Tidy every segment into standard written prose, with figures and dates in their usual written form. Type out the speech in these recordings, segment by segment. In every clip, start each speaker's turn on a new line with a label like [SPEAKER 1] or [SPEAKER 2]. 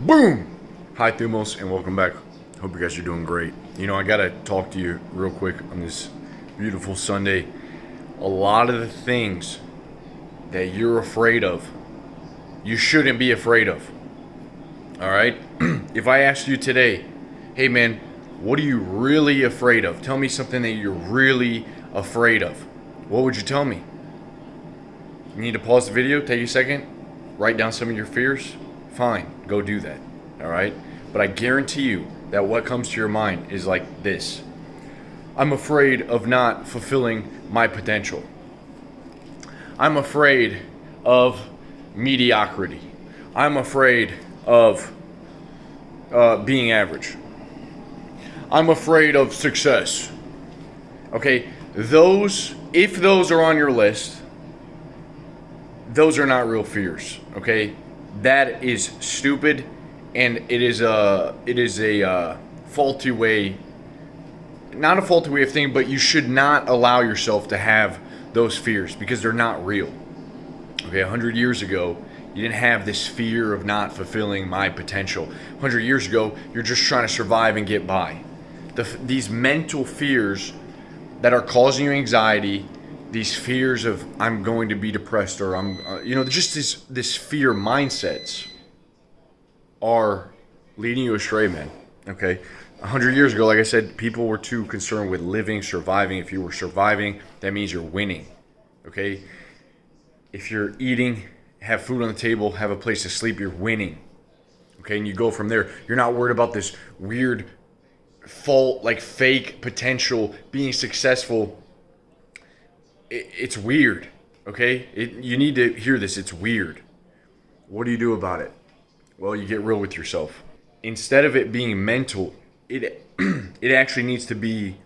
[SPEAKER 1] Boom! Hi, Thumos, and welcome back. Hope you guys are doing great. I gotta talk to you real quick on this beautiful Sunday. A lot of the things that you're afraid of, you shouldn't be afraid of. Alright? If I asked you today, hey man, what are you really afraid of? Tell me something that you're really afraid of. What would you tell me? You need to pause the video, take a second, write down some of your fears? Fine, go do that. Alright? But I guarantee you that what comes to your mind is like this. I'm afraid of not fulfilling my potential. I'm afraid of mediocrity. I'm afraid of being average. I'm afraid of success. Okay, if those are on your list, those are not real fears. Okay, that is stupid, and it is a faulty way. Not a faulty way of thinking, but you should not allow yourself to have those fears because they're not real. Okay, 100 years ago, you didn't have this fear of not fulfilling my potential. 100 years ago, you're just trying to survive and get by. These mental fears that are causing you anxiety, these fears of I'm going to be depressed or just this fear mindsets are leading you astray, man. Okay? 100 years ago, like I said, people were too concerned with living, surviving. If you were surviving, that means you're winning. Okay? If you're eating, have food on the table, have a place to sleep, you're winning. Okay? And you go from there. You're not worried about this weird fake potential being successful. It's weird. Okay? You need to hear this. It's weird. What do you do about it? Well, you get real with yourself. Instead of it being mental, it actually needs to be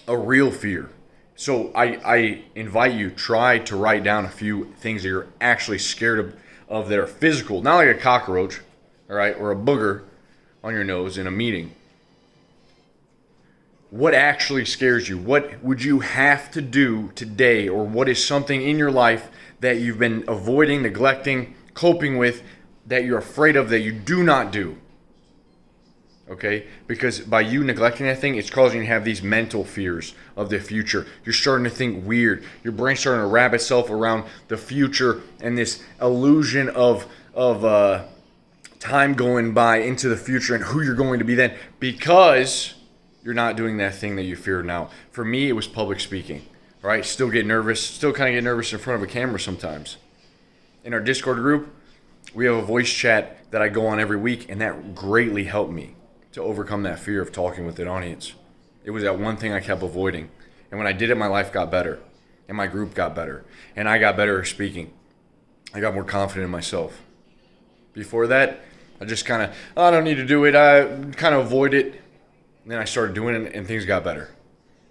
[SPEAKER 1] a real fear. So I invite you, try to write down a few things that you're actually scared of that are physical. Not like a cockroach, all right, or a booger on your nose in a meeting. What actually scares you? What would you have to do today, or what is something in your life that you've been avoiding, neglecting, coping with, that you're afraid of, that you do not do? Okay? Because by you neglecting that thing, it's causing you to have these mental fears of the future. You're starting to think weird. Your brain's starting to wrap itself around the future and this illusion of time going by into the future and who you're going to be then, because you're not doing that thing that you fear now. For me, it was public speaking. Right? Still kind of get nervous in front of a camera sometimes. In our Discord group, we have a voice chat that I go on every week, and that greatly helped me to overcome that fear of talking with an audience. It was that one thing I kept avoiding. And when I did it, my life got better, and my group got better, and I got better at speaking. I got more confident in myself. Before that, I just I don't need to do it. I kind of avoid it. And then I started doing it, and things got better.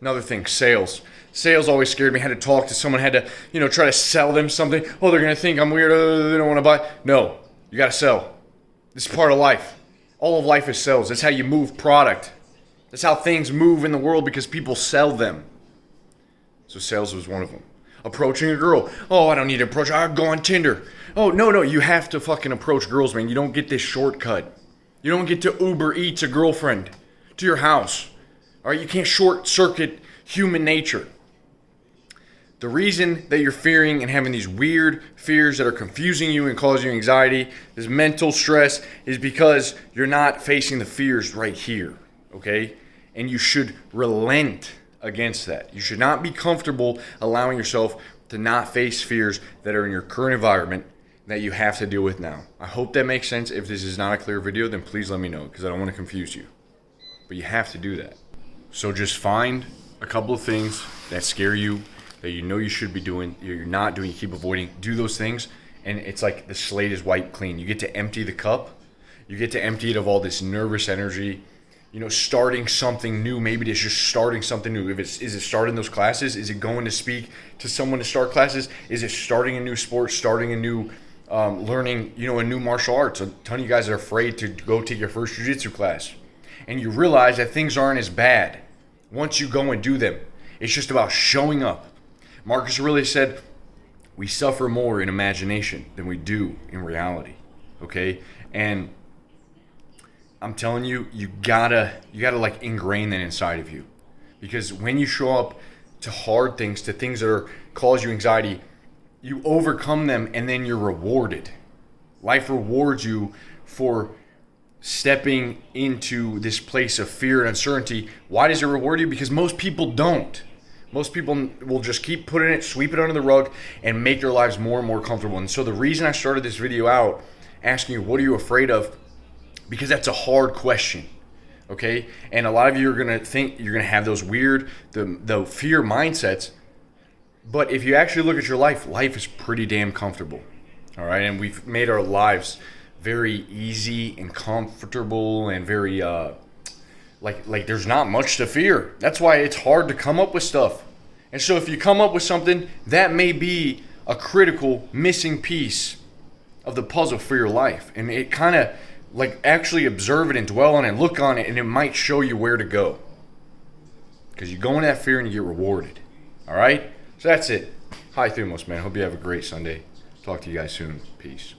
[SPEAKER 1] Another thing, sales. Sales always scared me. I had to talk to someone, had to, try to sell them something. Oh, they're going to think I'm weird. They don't want to buy. No, you got to sell. This is part of life. All of life is sales. That's how you move product. That's how things move in the world, because people sell them. So sales was one of them. Approaching a girl. Oh, I don't need to approach. I'll go on Tinder. Oh, no. You have to fucking approach girls, man. You don't get this shortcut. You don't get to Uber Eats a girlfriend to your house. All right, you can't short circuit human nature. The reason that you're fearing and having these weird fears that are confusing you and causing you anxiety, this mental stress, is because you're not facing the fears right here, okay? And you should relent against that. You should not be comfortable allowing yourself to not face fears that are in your current environment that you have to deal with now. I hope that makes sense. If this is not a clear video, then please let me know, because I don't want to confuse you. But you have to do that. So just find a couple of things that scare you, that you know you should be doing, you're not doing, you keep avoiding. Do those things, and it's like the slate is wiped clean. You get to empty the cup. You get to empty it of all this nervous energy. Starting something new. Maybe it's just starting something new. Is it starting those classes? Is it going to speak to someone to start classes? Is it starting a new sport, starting a new learning, a new martial arts? A ton of you guys are afraid to go take your first jiu-jitsu class. And you realize that things aren't as bad once you go and do them. It's just about showing up. Marcus Aurelius said, we suffer more in imagination than we do in reality. Okay? And I'm telling you, you gotta like ingrain that inside of you. Because when you show up to hard things, to things that cause you anxiety, you overcome them and then you're rewarded. Life rewards you for stepping into this place of fear and uncertainty. Why does it reward you? Because most people don't. Most people will just keep putting it, sweep it under the rug, and make their lives more and more comfortable. And so the reason I started this video out asking you, what are you afraid of? Because that's a hard question, okay? And a lot of you are gonna think you're gonna have those weird, the fear mindsets. But if you actually look at your life, life is pretty damn comfortable, all right? And we've made our lives very easy and comfortable and very like there's not much to fear. That's why it's hard to come up with stuff. And so if you come up with something, that may be a critical missing piece of the puzzle for your life. And it kind of like actually observe it and dwell on it and look on it, and it might show you where to go. Because you go into that fear and you get rewarded. All right? So that's it. Hi, Thumos, man. Hope you have a great Sunday. Talk to you guys soon. Peace.